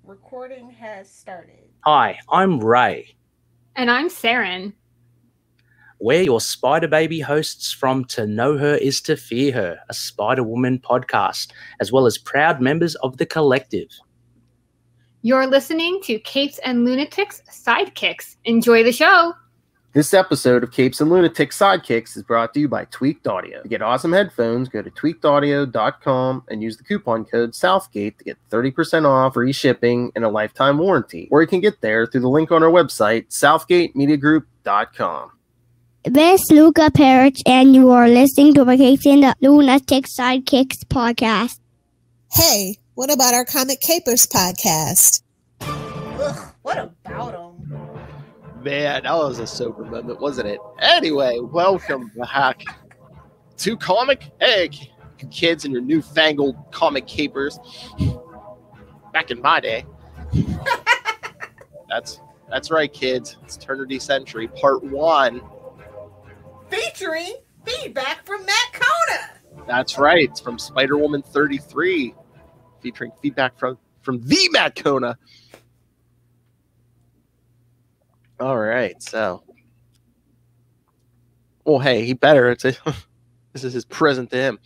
Recording has started. Hi, I'm Ray. And I'm Saren. We're your Spider Baby hosts from To Know Her Is to Fear Her, a Spider-Woman podcast, as well as proud members of the collective. You're listening to Capes and Lunatics Sidekicks. Enjoy the show. This episode of Capes and Lunatics Sidekicks is brought to you by Tweaked Audio. To get awesome headphones, go to tweakedaudio.com and use the coupon code Southgate to get 30% off, free shipping, and a lifetime warranty. Or you can get there through the link on our website, southgatemediagroup.com. This is Luca Parrish, and you are listening to the Capes and Lunatics Sidekicks podcast. Hey, what about our Comic Capers podcast? Ugh, what about them? Man, that was a sober moment, wasn't it? Anyway, welcome back to Comic. Hey, you kids and your newfangled comic capers. Back in my day. That's right, kids. It's Eternity Century, Part 1. Featuring feedback from Matt Kona. That's right. It's from Spider-Woman 33. Featuring feedback from the Matt Kona. All right, so. Well, hey, he better. This is his present to him.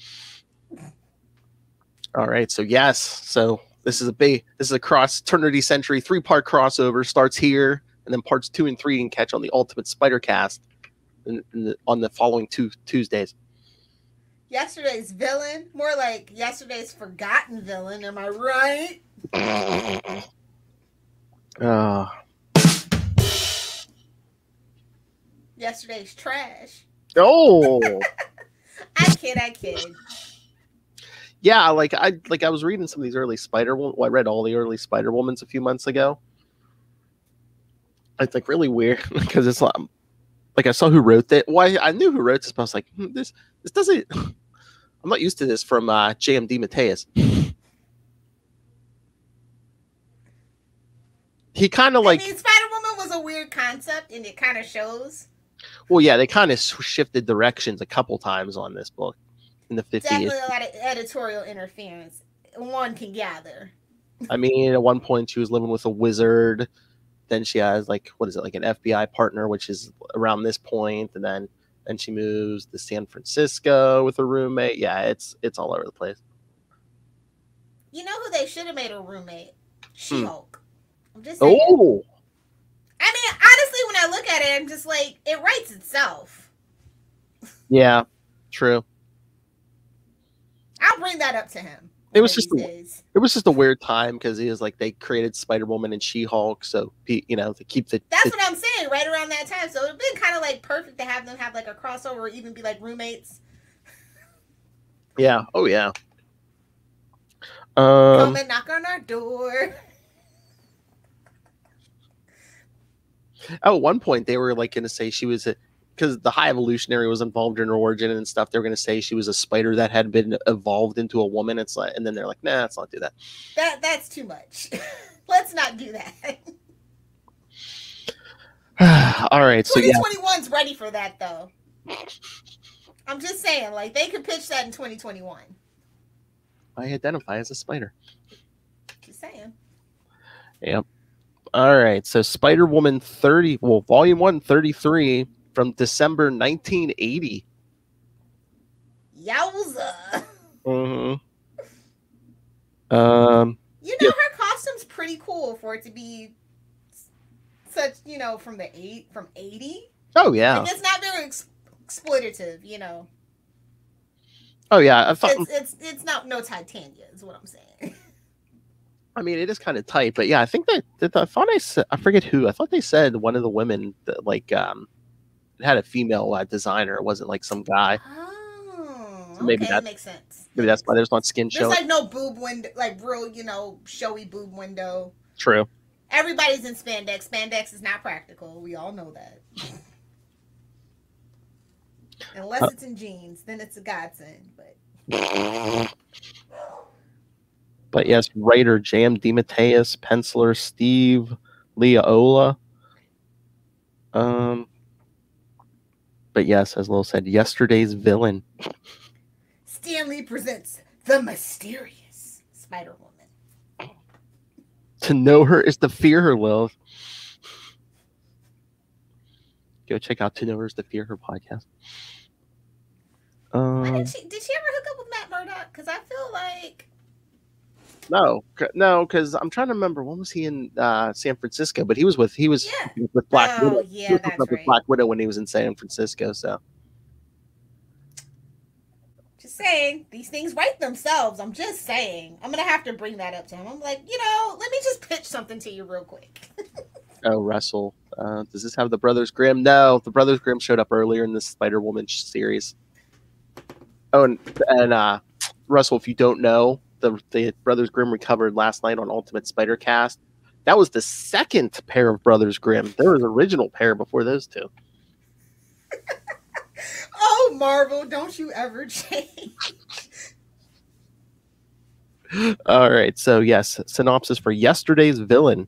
All right, so yes, so this is a cross Eternity Century 3-part crossover. Starts here, and then parts 2 and 3 you can catch on the Ultimate Spider Cast on the following two Tuesdays. Yesterday's villain, more like yesterday's forgotten villain. Am I right? Yesterday's trash. Oh, I kid. Yeah, I was reading some of these early Spider-Woman. Well, I read all the early Spider-Womans a few months ago. It's like really weird because it's like I saw who wrote it. Well, I knew who wrote this, but I was like, this doesn't. I'm not used to this from JMD Mateus. He kind of like. I mean, Spider-Woman was a weird concept, and it kind of shows. Well, yeah, they kind of shifted directions a couple times on this book in the 50s. Definitely a lot of editorial interference. One can gather. I mean, at one point she was living with a wizard. Then she has like an FBI partner, which is around this point, and then she moves to San Francisco with her roommate. Yeah, it's all over the place. You know who they should have made a roommate? She-Hulk. I'm just saying. Oh. I mean, honestly, when I look at it, I'm just like, it writes itself. Yeah, true. I'll bring that up to him. It was just a weird time because he was like they created Spider-Woman and She-Hulk, so to keep the. That's what I'm saying. Right around that time, so it'd been kind of like perfect to have them have like a crossover, or even be like roommates. Yeah. Oh yeah. Come and knock on our door. At one point, they were like going to say she was because the High Evolutionary was involved in her origin and stuff. They were going to say she was a spider that had been evolved into a woman. It's like, and then they're like, nah, let's not do that. That's too much. Let's not do that. All right, so 2021's ready for that, though. I'm just saying, like they could pitch that in 2021. I identify as a spider. Just saying. Yep. All right, so Spider-Woman Volume 1, 33 from December 1980. Yowza. Mm-hmm. Her costume's pretty cool for it to be such, from 80. Oh yeah. Like, it's not very exploitative, Oh yeah, I thought it's not no Titania is what I'm saying. I mean, it is kind of tight, but yeah, I think I forget who. I thought they said one of the women that it had a female designer. It wasn't like some guy. Oh, so maybe that makes sense. Maybe that's why there's not skin showing. There's like no boob window, like real, showy boob window. True. Everybody's in spandex. Spandex is not practical. We all know that. Unless it's in jeans, then it's a godsend. But yes, writer JMD Mateus, penciler Steve Leola. But yes, as Lil said, yesterday's villain. Stan Lee presents the mysterious Spider-Woman. To know her is to fear her, Lil. Go check out To Know Her is to Fear Her podcast. Did she ever hook up with Matt Murdock? Because I feel like no, because I'm trying to remember, when was he in San Francisco? But he was with Black Widow. Yeah, that's right. With Black Widow when he was in San Francisco. So just saying, these things write themselves. I'm just saying. I'm gonna have to bring that up to him. I'm like, let me just pitch something to you real quick. Oh, Russell. Does this have the Brothers Grimm? No, the Brothers Grimm showed up earlier in the Spider-Woman series. Oh, and Russell, if you don't know, the Brothers Grimm recovered last night on Ultimate Spider-Cast. That was the second pair of Brothers Grimm. There was an original pair before those two. Oh, Marvel, don't you ever change. All right, so yes, synopsis for yesterday's villain.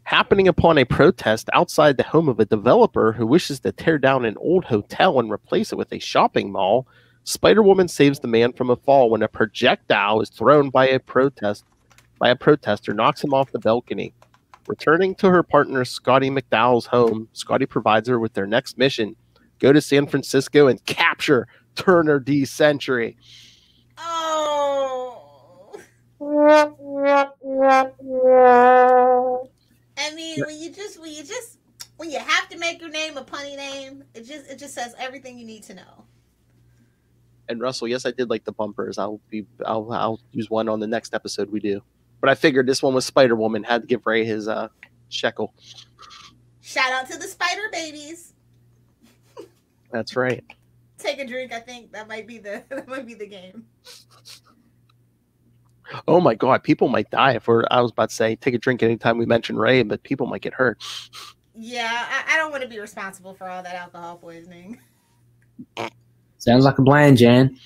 Happening upon a protest outside the home of a developer who wishes to tear down an old hotel and replace it with a shopping mall, Spider-Woman saves the man from a fall when a projectile is thrown by a protester, knocks him off the balcony. Returning to her partner Scotty McDowell's home, Scotty provides her with their next mission: go to San Francisco and capture Turner D. Century. Oh. I mean, when you have to make your name a punny name, it just says everything you need to know. And Russell, yes, I did like the bumpers. I'll use one on the next episode we do. But I figured this one was Spider-Woman, had to give Ray his shekel. Shout out to the Spider Babies. That's right. Take a drink. I think that might be the game. Oh my God, people might die I was about to say take a drink anytime we mention Ray, but people might get hurt. Yeah, I don't want to be responsible for all that alcohol poisoning. Sounds like a plan, Jan.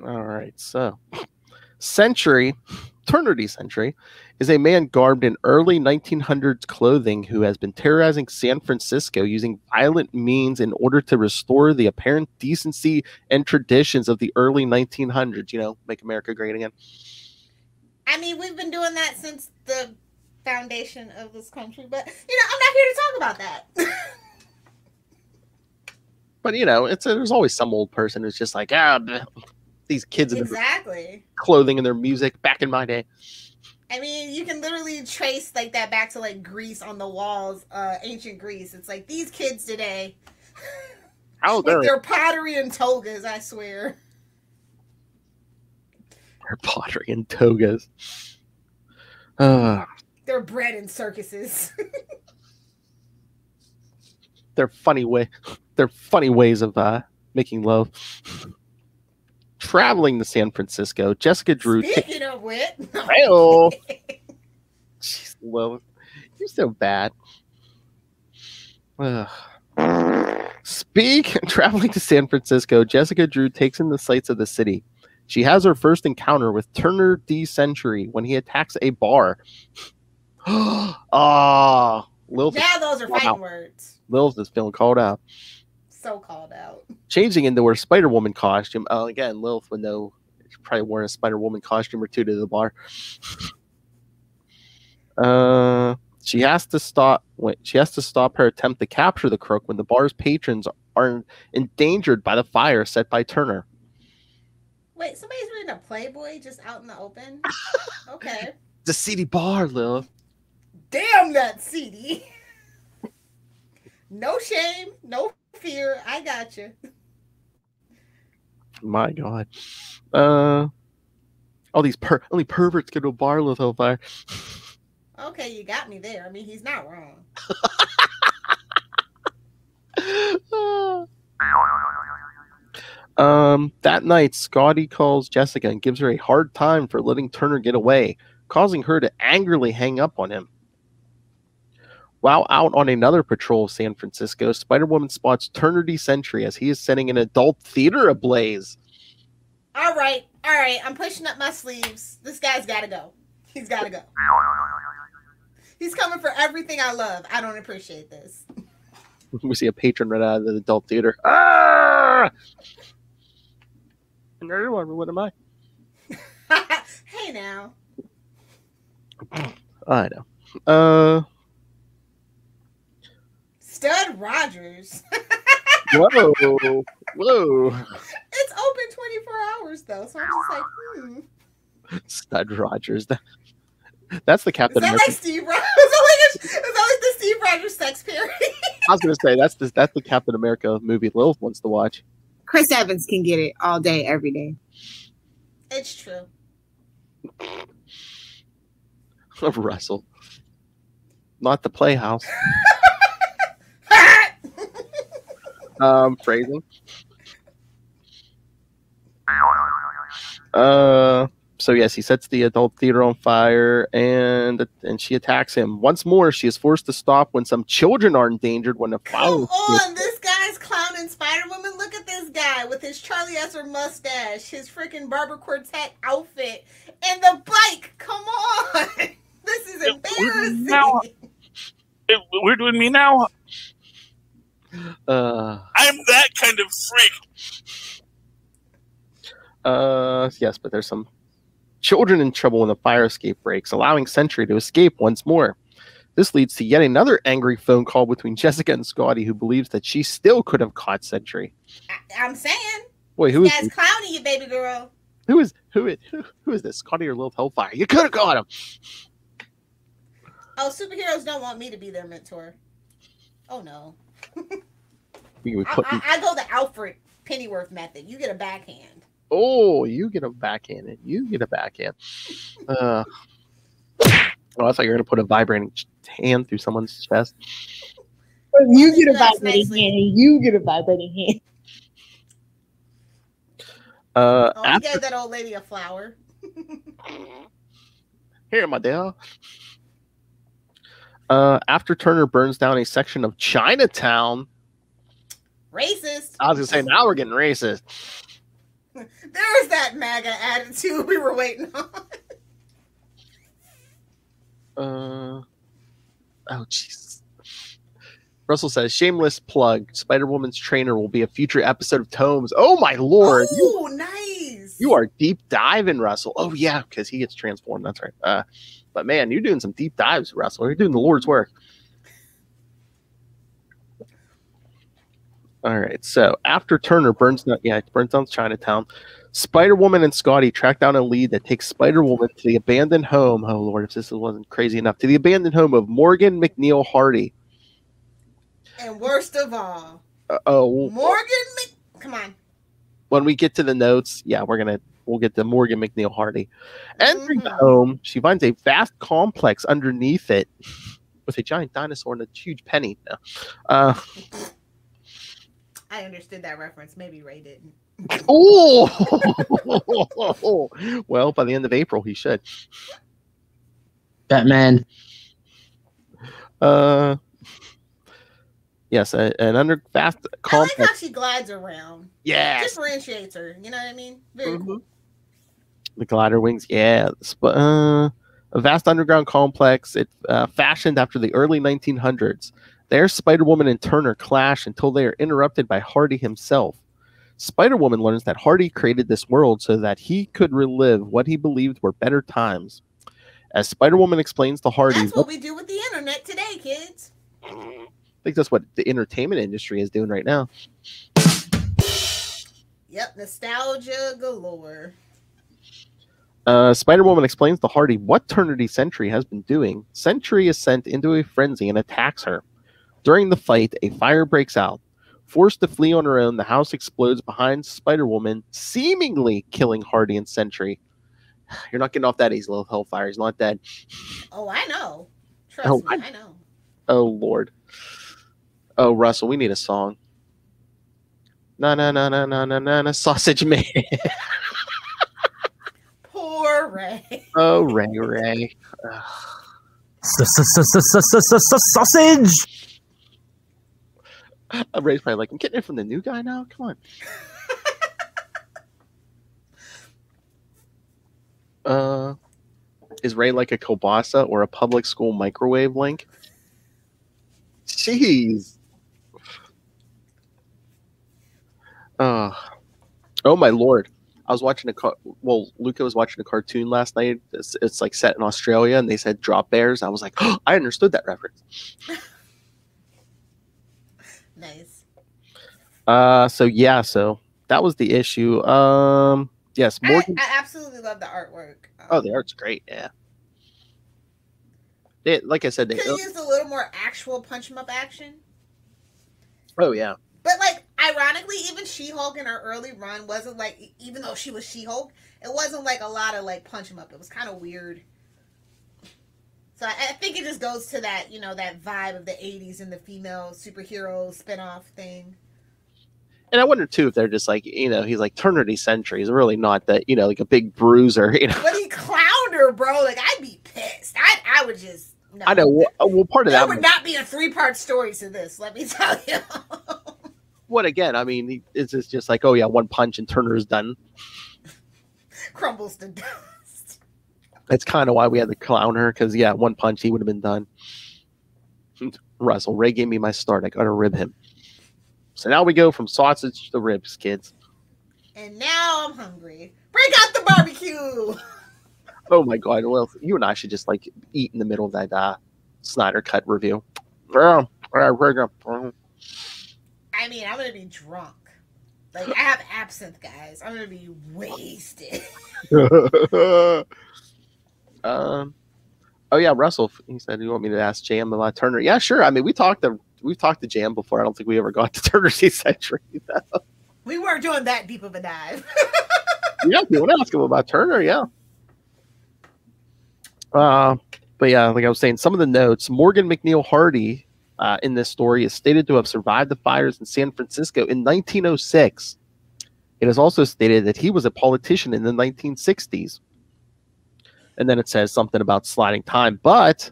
All right, so Turner D. Century is a man garbed in early 1900s clothing who has been terrorizing San Francisco using violent means in order to restore the apparent decency and traditions of the early 1900s. Make America great again. I mean, we've been doing that since the foundation of this country, but I'm not here to talk about that. But there's always some old person who's just like, these kids in exactly clothing and their music back in my day. I mean, you can literally trace like that back to like Greece on the walls, ancient Greece. It's like these kids today, how like their pottery and togas. I swear, their pottery and togas. They're bred in circuses. They're funny ways of making love. Traveling to San Francisco, Jessica Drew. Speaking of which, jeez, Lil, you're so bad. Traveling to San Francisco, Jessica Drew takes in the sights of the city. She has her first encounter with Turner D. Century when he attacks a bar. Lil. Now those are fighting words. Lil's is feeling called out. So called out. Changing into her Spider-Woman costume. Oh, again, Lilith would know. She probably wore a Spider-Woman costume or two to the bar. She has to stop her attempt to capture the crook when the bar's patrons are endangered by the fire set by Turner. Wait, somebody's reading a Playboy just out in the open? Okay. It's a seedy bar, Lilith. Damn, that seedy. No shame, no fear. I got you. My God. All these only perverts go to a bar with fire. Okay, you got me there. I mean, he's not wrong. That night, Scotty calls Jessica and gives her a hard time for letting Turner get away, causing her to angrily hang up on him. While out on another patrol of San Francisco, Spider-Woman spots Turner D. Century as he is setting an adult theater ablaze. All right. I'm pushing up my sleeves. This guy's got to go. He's got to go. He's coming for everything I love. I don't appreciate this. We see a patron right out of the adult theater. Ah! What am I? Hey now. I know. Stud Rogers. Whoa. It's open 24 hours though, so I'm just like, Stud Rogers. That's the Captain Is that America. like Steve Rogers? Is that like the Steve Rogers sex parody? I was gonna say that's the Captain America movie Lilith wants to watch. Chris Evans can get it all day, every day. It's true. Russell. Not the Playhouse. Phrasing. So yes, he sets the adult theater on fire, and she attacks him. Once more, she is forced to stop when some children are endangered when a fire. Come on, this guy's clowning Spider-Woman. Look at this guy with his Charlie Esser mustache, his freaking Barber Quartet outfit, and the bike. Come on. This is embarrassing. Now, we're doing me now? I'm that kind of freak. Yes, but there's some children in trouble when the fire escape breaks, allowing Sentry to escape once more. This leads to yet another angry phone call between Jessica and Scotty, who believes that she still could have caught Sentry. I'm saying. Wait, who this is guy's clowning you, baby girl. Who is this? Scotty or Lilith Hellfire? You could have caught him. Oh, superheroes don't want me to be their mentor. Oh no. I go the Alfred Pennyworth method. You get a backhand. Oh, you get a backhand. You get a backhand. Oh, I thought you were going to put a vibrating hand through someone's chest. You get a vibrating hand. You get a vibrating hand. I gave that old lady a flower. Here, my dear. After Turner burns down a section of Chinatown. Racist. I was going to say, now we're getting racist. There's that MAGA attitude we were waiting on. Oh, jeez. Russell says, shameless plug. Spider-Woman's trainer will be a future episode of Tomes. Oh, my Lord. Oh, nice. You are deep diving, Russell. Oh, yeah, because he gets transformed. That's right. But, man, you're doing some deep dives, Russell. You're doing the Lord's work. All right, so after Turner burns down Chinatown, Spider-Woman and Scotty track down a lead that takes Spider-Woman to the abandoned home. Oh, Lord, if this wasn't crazy enough. To the abandoned home of Morgan McNeil Hardy. And worst of all, come on. When we get to the notes, yeah, we'll get to Morgan McNeil Hardy. Entering the home, she finds a vast complex underneath it with a giant dinosaur and a huge penny. I understood that reference. Maybe Ray didn't. Oh! Well, by the end of April, he should. Batman. Yes, an vast complex. I like how she glides around. Yeah, differentiates her. You know what I mean? Very cool. The glider wings. Yeah, a vast underground complex. It fashioned after the early 1900s. There, Spider-Woman and Turner clash until they are interrupted by Hardy himself. Spider-Woman learns that Hardy created this world so that he could relive what he believed were better times. As Spider-Woman explains to Hardy... That's what we do with the internet today, kids. I think that's what the entertainment industry is doing right now. Yep, nostalgia galore. Spider-Woman explains to Hardy what Trinity Sentry has been doing. Sentry is sent into a frenzy and attacks her. During the fight, a fire breaks out. Forced to flee on her own, the house explodes behind Spider-Woman, seemingly killing Hardy and Sentry. You're not getting off that easy, little Hellfire. He's not dead. Oh, I know. Trust me, I know. Oh, Lord. Oh, Russell, we need a song. Na, sausage man. Poor Ray. Oh, Ray. Sausage! Ray's probably like, I'm getting it from the new guy now? Come on. Is Ray like a kielbasa or a public school microwave link? Jeez. Oh, my Lord. I was watching Luca was watching a cartoon last night. It's like set in Australia, and they said drop bears. I was like, oh, I understood that reference. Nice. So that was the issue. Yes, Morgan. I absolutely love the artwork. The art's great. Yeah. Like I said, they could use a little more actual punch 'em up action. Oh yeah. But like, ironically, even She-Hulk in her early run wasn't like, even though she was She-Hulk, it wasn't like a lot of like punch 'em up. It was kind of weird. So I think it just goes to that, that vibe of the 80s and the female superhero spinoff thing. And I wonder too if they're just like, he's like Eternity Century. He's really not that, like a big bruiser, But he clowned her, bro. Like, I'd be pissed. I would just. No. I know. Well, part of that would not be a 3-part story to this. Let me tell you. What again? I mean, it's just like, oh yeah, one punch and Turner's done. Crumbles to dust. That's kind of why we had to clown her, because yeah, one punch he would have been done. Russell Ray gave me my start. I gotta rib him. So now we go from sausage to ribs, kids. And now I'm hungry. Break out the barbecue. Oh my god! Well, you and I should just like eat in the middle of that Snyder Cut review. I mean, I'm gonna be drunk. Like, I have absinthe, guys. I'm gonna be wasted. Oh yeah, Russell. He said, "You want me to ask Jam about Turner?" Yeah, sure. I mean, we've talked to Jam before. I don't think we ever got to Turner Century. We weren't doing that deep of a dive. Yeah, if you want to ask him about Turner, yeah. But yeah, like I was saying, some of the notes. Morgan McNeil Hardy in this story is stated to have survived the fires in San Francisco in 1906. It is also stated that he was a politician in the 1960s. And then it says something about sliding time. But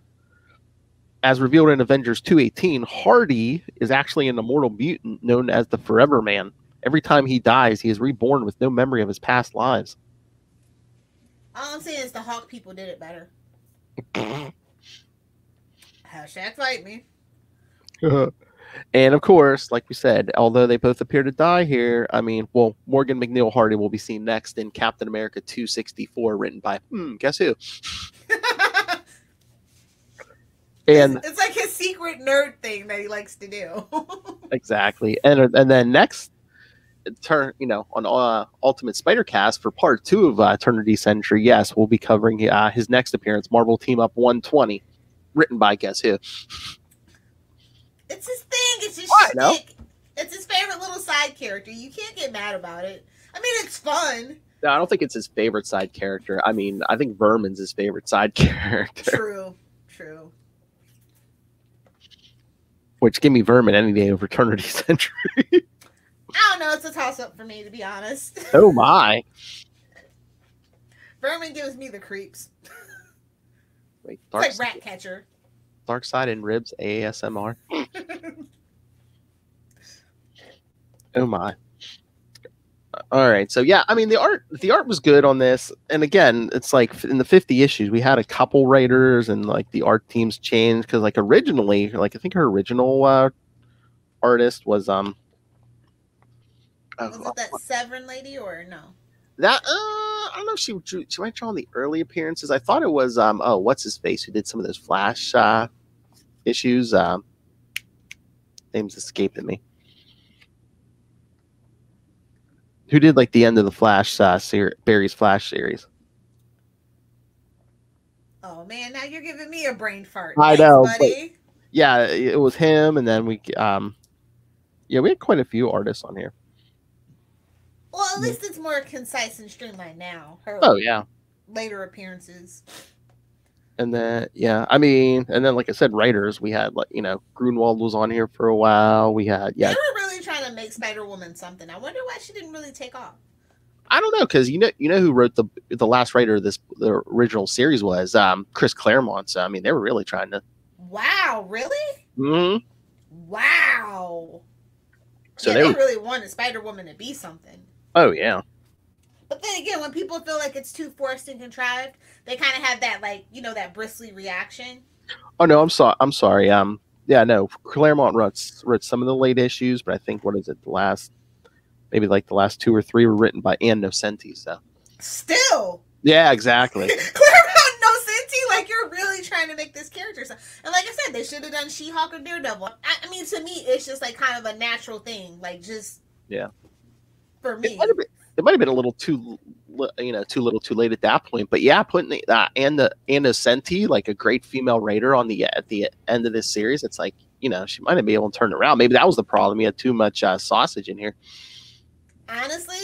as revealed in Avengers 2:18, Hardy is actually an immortal mutant known as the Forever Man. Every time he dies, he is reborn with no memory of his past lives. All I'm saying is the Hawk people did it better. Hashtag fight me. And of course, like we said, although they both appear to die here, I mean, well, Morgan McNeil Hardy will be seen next in Captain America 264, written by guess who? And it's like his secret nerd thing that he likes to do. Exactly. And then next turn, on Ultimate Spider-Cast for part 2 of Eternity Century, yes, we'll be covering his next appearance, Marvel Team Up 120, written by guess who? It's his thing. It's his shtick. It's his favorite little side character. You can't get mad about it. I mean, it's fun. No, I don't think it's his favorite side character. I mean, I think Vermin's his favorite side character. True. Which, give me Vermin any day over Eternity Century. I don't know. It's a toss-up for me, to be honest. Oh, my. Vermin gives me the creeps. Wait, it's like Ratcatcher. Dark Side and Ribs ASMR. Oh my. All right. So yeah, I mean the art was good on this. And again, it's like in the 50 issues we had a couple writers and like the art teams changed because like originally, like I think her original artist was was it that Severin lady or no? That I don't know if she might draw on the early appearances. I thought it was what's his face who did some of those Flash issues. Name's escaping me. Who did like the end of the Flash Barry's Flash series? Oh man, now you're giving me a brain fart. I know, buddy. Yeah, it was him, and then we had quite a few artists on here. Well, at least it's more concise and streamlined now. Later appearances. And then and then like I said, writers. We had like Grunwald was on here for a while. We had They were really trying to make Spider-Woman something. I wonder why she didn't really take off. I don't know, because you know who wrote the last writer of the original series was Chris Claremont. So I mean, they were really trying to. Wow! Really? Mm-hmm. Wow. So they really wanted Spider-Woman to be something. Oh yeah. But then again, when people feel like it's too forced and contrived, they kind of have that that bristly reaction. Oh no, I'm sorry. Yeah, no. Claremont wrote some of the late issues, but I think the last maybe like the last 2 or 3 were written by Ann Nocenti. So Still. yeah, exactly. Claremont Nocenti, like you're really trying to make this character. And like I said, they should have done She-Hulk or Daredevil. I mean, to me, it's just like kind of a natural thing. Like just for me. It might have been a little too little too late at that point. But yeah, putting Ann Nocenti, like a great female writer at the end of this series, it's like, she might have been able to turn it around. Maybe that was the problem. He had too much sausage in here. Honestly,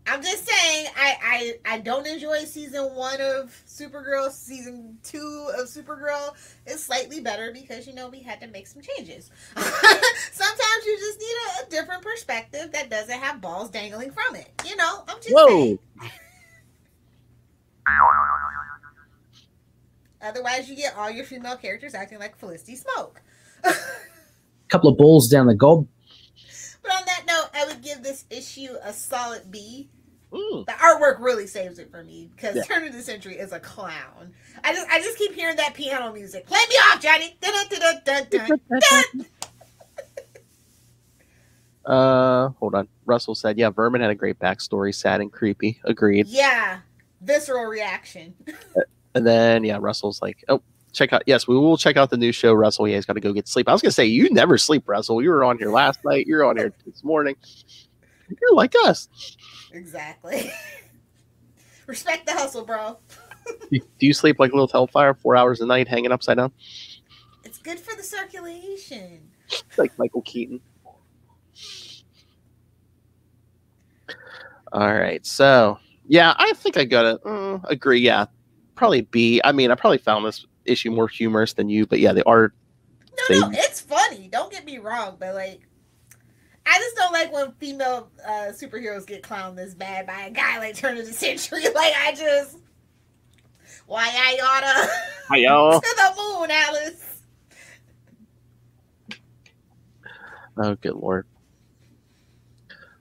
I'm just saying, I don't enjoy season 1 of Supergirl. Season 2 of Supergirl is slightly better because, we had to make some changes. Sometimes you just need a different perspective that doesn't have balls dangling from it. I'm just saying. Otherwise, you get all your female characters acting like Felicity Smoke. Couple of balls down the gob. But on that note, I would give this issue a solid B. The artwork really saves it for me because Turn of the Century is a clown. I just keep hearing that piano music. Play me off, Johnny. Hold on. Russell said, "Yeah, Vermin had a great backstory, sad and creepy." Agreed. Yeah, visceral reaction. And then Russell's like, "Oh, check out. Yes, we will check out the new show." Russell, he's got to go get sleep. I was gonna say, you never sleep, Russell. You were on here last night. You're on here this morning. You're like us. Exactly. Respect the hustle, bro. Do you sleep like a little hellfire, 4 hours a night, hanging upside down? It's good for the circulation. Like Michael Keaton. All right, so I think I gotta agree. Yeah, probably B. I mean, I probably found this issue more humorous than you, but the art. No, it's funny. Don't get me wrong, but like, I just don't like when female superheroes get clowned this bad by a guy like Turn of the Century. Like, why I oughta to the moon, Alice. Oh, good Lord.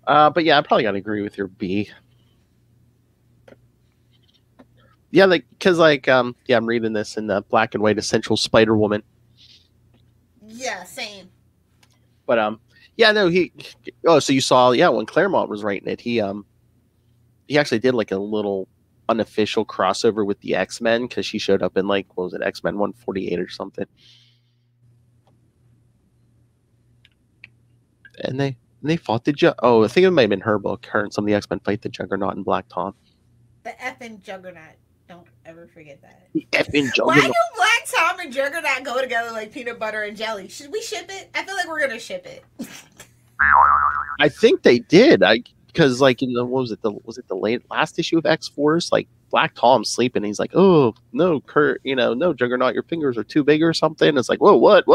But I probably gotta agree with your B. Yeah, because I'm reading this in the black and white Essential Spider-Woman. Yeah, same. But so you saw when Claremont was writing it, he actually did like a little unofficial crossover with the X-Men because she showed up in X-Men 148 or something. And they fought the I think it might have been her book. Her and some of the X-Men fight the Juggernaut and Black Tom. The effing Juggernaut. Don't ever forget that. The effing Juggernaut. Why do Black Tom and Juggernaut go together like peanut butter and jelly? Should we ship it? I feel like we're gonna ship it. I think they did. Because in the was it the last issue of X-Force? Like Black Tom's sleeping, and he's like, "Oh no, Kurt, no Juggernaut, your fingers are too big or something." It's like, whoa, what?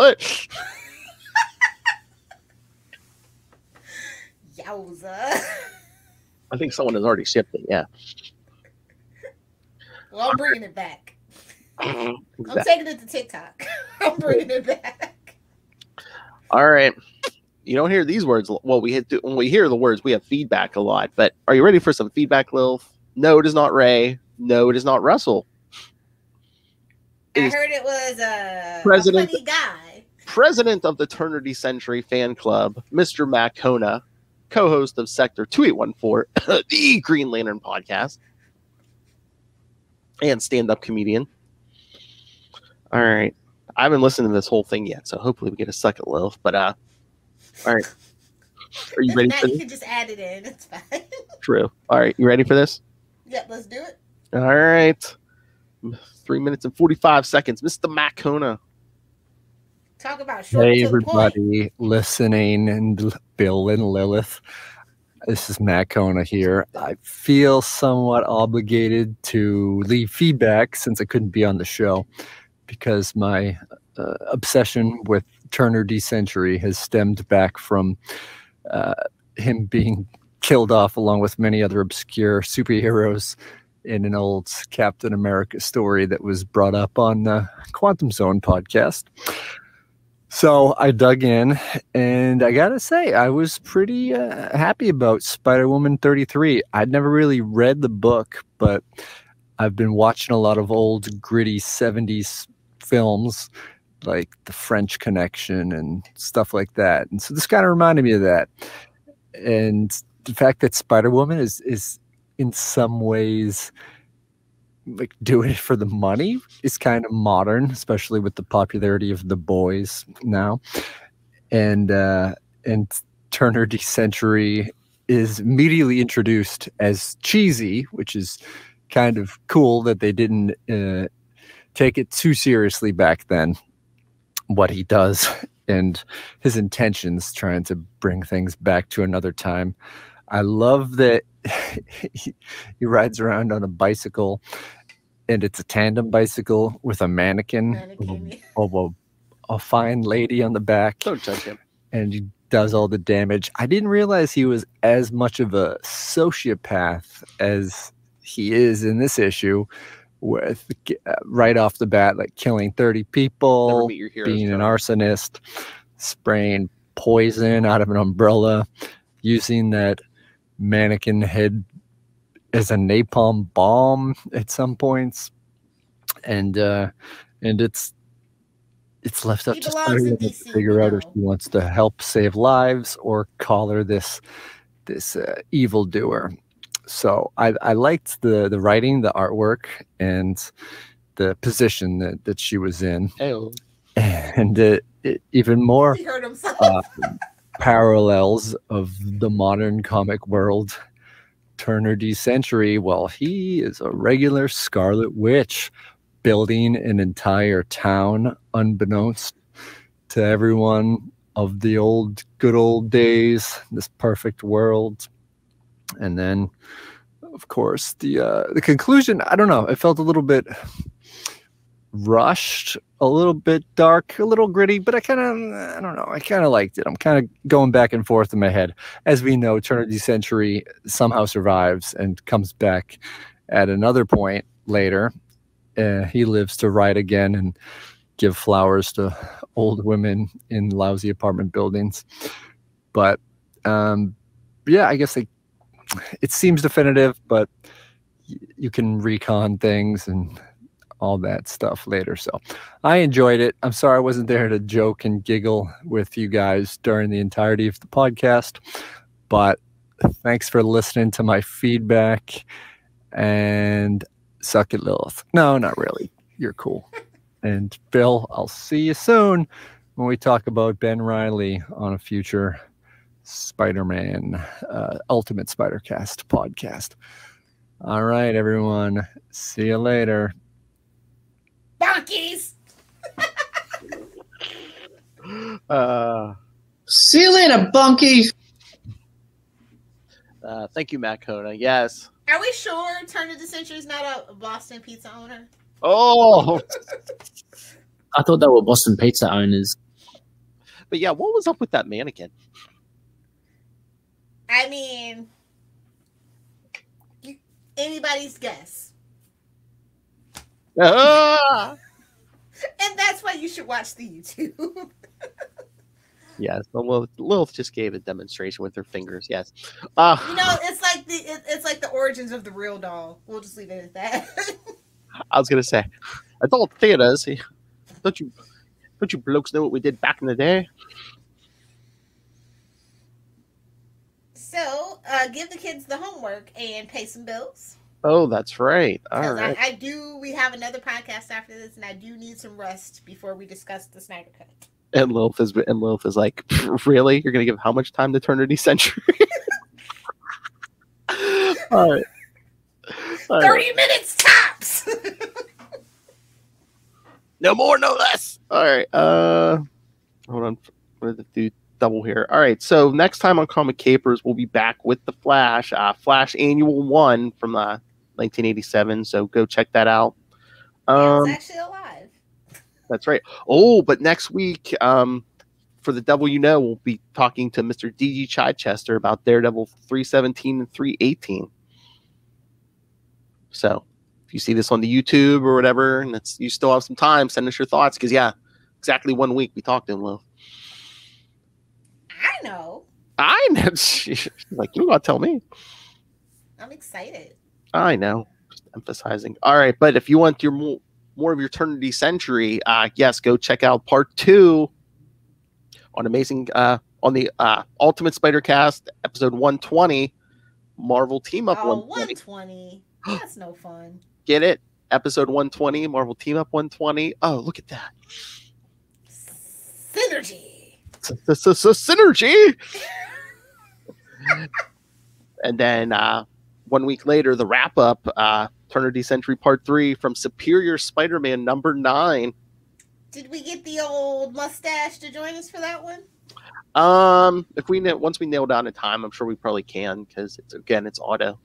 Yowza. I think someone has already shipped it. Yeah. Well, I'm bringing it back. Exactly. I'm taking it to TikTok. I'm bringing it back. All right. You don't hear these words. Well, when we hear the words, we have feedback a lot. But are you ready for some feedback, Lilith? No, it is not Ray. No, it is not Russell. I heard it was a funny guy. President of the Eternity Century fan club, Mr. Matt Kona, co-host of Sector 2814, the Green Lantern podcast, and stand-up comedian. All right. I haven't listened to this whole thing yet, so hopefully we get a second, Lilith. But, all right. Are you ready for this? You can just add it in. It's fine. True. All right. You ready for this? Yep, let's do it. All right. 3 minutes and 45 seconds. Mr. Matt Kona. Talk about short Hey, to the everybody point. listening, and Bill and Lilith. This is Matt Kona here. I feel somewhat obligated to leave feedback since I couldn't be on the show because my obsession with Turner D. Century has stemmed back from him being killed off along with many other obscure superheroes in an old Captain America story that was brought up on the Quantum Zone podcast. So I dug in, and I gotta say, I was pretty happy about Spider-Woman 33. I'd never really read the book, but I've been watching a lot of old, gritty 70s films, like the French Connection and stuff like that. And so this kind of reminded me of that. And the fact that Spider-Woman is in some ways like doing it for the money is kind of modern, especially with the popularity of The Boys now. And Turner D Century is immediately introduced as cheesy, which is kind of cool that they didn't take it too seriously back then, what he does and his intentions, trying to bring things back to another time. I love that he rides around on a bicycle, and it's a tandem bicycle with a mannequin of a fine lady on the back. Don't judge him. And he does all the damage. I didn't realize he was as much of a sociopath as he is in this issue, with right off the bat, like killing 30 people, being an arsonist, spraying poison out of an umbrella, using that mannequin head as a napalm bomb at some points, and it's left up to Spider-Man to figure out if he wants to help save lives or collar this evildoer. So I liked the writing, the artwork, and the position that she was in. Ew. And even more parallels of the modern comic world. Turner D Century, well, he is a regular Scarlet Witch, building an entire town unbeknownst to everyone of the good old days, this perfect world. And then, of course, the conclusion, I don't know, it felt a little bit rushed, a little bit dark, a little gritty, but I don't know, I kind of liked it. I'm kind of going back and forth in my head. As we know, Turner D Century somehow survives and comes back at another point later. He lives to write again and give flowers to old women in lousy apartment buildings. But yeah, I guess it seems definitive, but you can recon things and all that stuff later. So I enjoyed it. I'm sorry I wasn't there to joke and giggle with you guys during the entirety of the podcast, but thanks for listening to my feedback, and suck it, Lilith. No, not really. You're cool. And Bill, I'll see you soon when we talk about Ben Reilly on a future Spider-Man Ultimate Spider-Cast podcast. All right, everyone. See you later. Bonkies! See you later, Bunky. Thank you, Matt Kona. Yes. Are we sure Turner D Century is not a Boston pizza owner? Oh! I thought they were Boston pizza owners. But yeah, what was up with that mannequin? I mean, anybody's guess. And that's why you should watch the YouTube. Yes, Lilith just gave a demonstration with her fingers. Yes, it's like the origins of the real doll. We'll just leave it at that. I was gonna say, adult theaters. Don't you blokes know what we did back in the day? So, give the kids the homework and pay some bills. Oh, that's right. All right. We have another podcast after this, and I do need some rest before we discuss the Snyder Cut. And Lilith is like, really? You're gonna give how much time to Turner D Century? All right. 30 minutes tops. No more, no less. All right. Hold on. What did it do? Double here. All right. So next time on Comic Capers, we'll be back with the Flash, Flash Annual 1 from 1987. So go check that out. It's actually alive. That's right. Oh, but next week, for the Devil You Know, we'll be talking to Mr. D.G. Chichester about Daredevil 317 and 318. So if you see this on the YouTube or whatever, and you still have some time, send us your thoughts, because yeah, exactly 1 week we talked to him, Lil. I know. She's like, you gotta tell me. I'm excited. I know. Just emphasizing. All right, but if you want your more of your Eternity Century, yes, go check out part 2 on the Ultimate Spider Cast episode 120, Marvel Team Up 120. That's no fun. Get it? Episode 120, Marvel Team Up 120. Oh, look at that. Synergy. Synergy. And then 1 week later, the wrap up, Eternity Century Part 3 from Superior Spider-Man number 9. Did we get the old mustache to join us for that one? Once we nail down a time, I'm sure we probably can, because it's auto.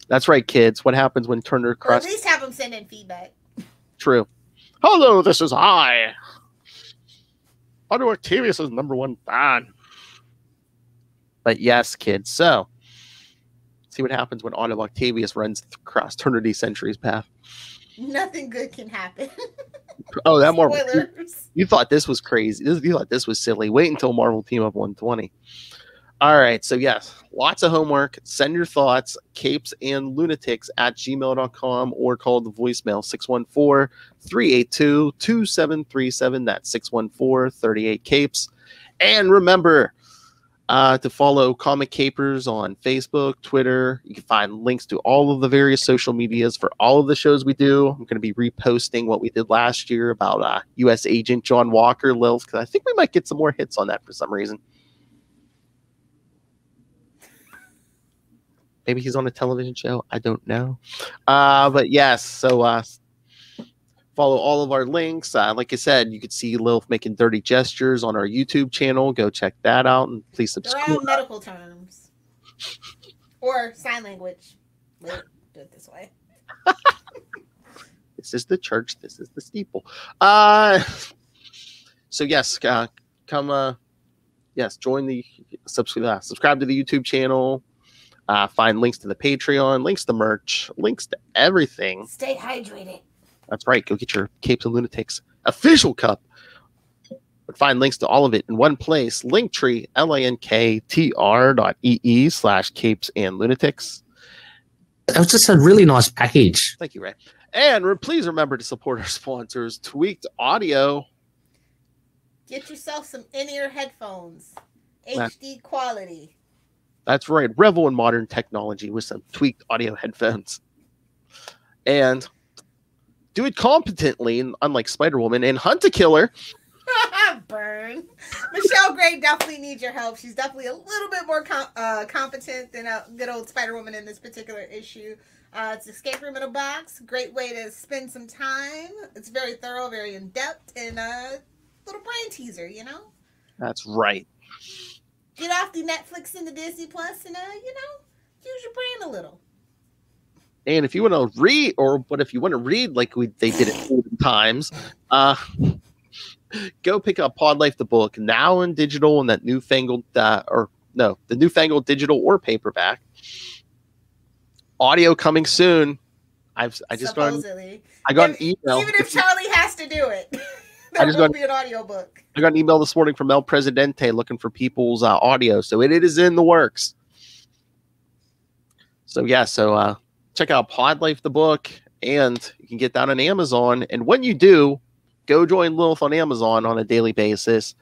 That's right, kids. What happens when Turner Or Cross? at least have them send in feedback. True. Hello, this is I. Otto Octavius is number 1 fan. But yes, kids. So, see what happens when Otto Octavius runs across Eternity Century's path. Nothing good can happen. Oh, that more. Spoilers. You thought this was crazy. You thought this was silly. Wait until Marvel Team Up 120. All right. So, yes, lots of homework. Send your thoughts, capesandlunatics@gmail.com, or call the voicemail 614-382-2737. That's 614-38-CAPES. And remember to follow Comic Capers on Facebook, Twitter. You can find links to all of the various social medias for all of the shows we do. I'm going to be reposting what we did last year about U.S. Agent John Walker, Lilith, because I think we might get some more hits on that for some reason. Maybe he's on a television show. I don't know. But yes, so follow all of our links. Like I said, you could see Lilith making dirty gestures on our YouTube channel. Go check that out, and please subscribe. They're all medical terms. Or sign language. We'll do it this way. This is the church. This is the steeple. So yes, come. Yes, join the subscribe to the YouTube channel. Find links to the Patreon, links to merch, links to everything. Stay hydrated. That's right. Go get your Capes and Lunatics official cup. But find links to all of it in one place. Linktree, linktr.ee/capesandlunatics. That was just a really nice package. Thank you, Ray. And please remember to support our sponsors, Tweaked Audio. Get yourself some in-ear headphones. HD quality. That's right. Revel in modern technology with some Tweaked Audio headphones. And do it competently, unlike Spider-Woman, and hunt a killer. Burn. Michelle Gray definitely needs your help. She's definitely a little bit more competent than a good old Spider-Woman in this particular issue. It's Escape Room in a Box. Great way to spend some time. It's very thorough, very in-depth, and a little brain teaser, you know? That's right. Get off the Netflix and the Disney Plus and, use your brain a little. And if you want to read, if you want to read like they did it 40 times, go pick up Pod Life the book, now in digital, and that newfangled, the newfangled digital or paperback. Audio coming soon. I got an email. Even if Charlie has to do it, there will be an audiobook. I got an email this morning from El Presidente looking for people's audio, so it is in the works. So yeah, check out Pod Life the book, and you can get that on Amazon. And when you do, go join Lilith on Amazon on a daily basis.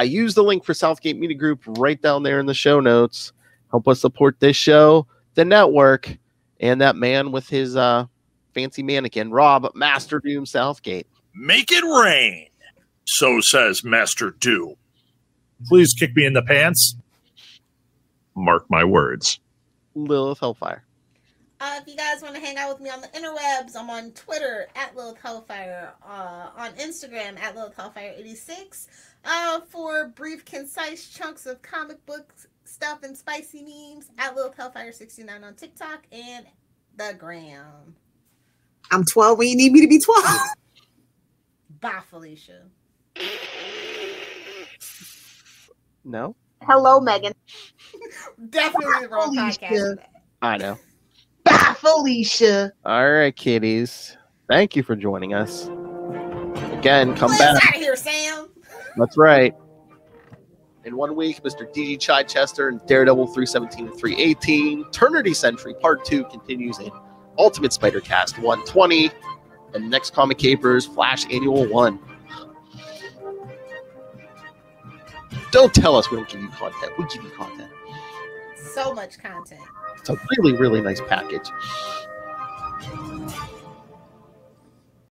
Use the link for Southgate Media Group right down there in the show notes. Help us support this show, the network, and that man with his fancy mannequin, Rob Master Doom Southgate. Make it rain, so says Master Doom. Please kick me in the pants. Mark my words. Lilith Hellfire. If you guys want to hang out with me on the interwebs, I'm on Twitter at Lilith Hellfire, on Instagram at Lilith Hellfire 86, for brief, concise chunks of comic book stuff and spicy memes at Lilith Hellfire 69 on TikTok and the gram. I'm 12 when you need me to be 12. Bye, Felicia. No? Hello, Megan. Definitely the wrong podcast. I know. Bye, Felicia. All right, kiddies. Thank you for joining us. Again, come Let's back. out of here, Sam. That's right. In 1 week, Mr. D.G. Chichester and Daredevil 317 and 318. Eternity Century Part 2 continues in Ultimate Spider Cast 120. And next Comic Capers, Flash Annual 1. Don't tell us we don't give you content. We give you content. So much content. It's a really, really nice package.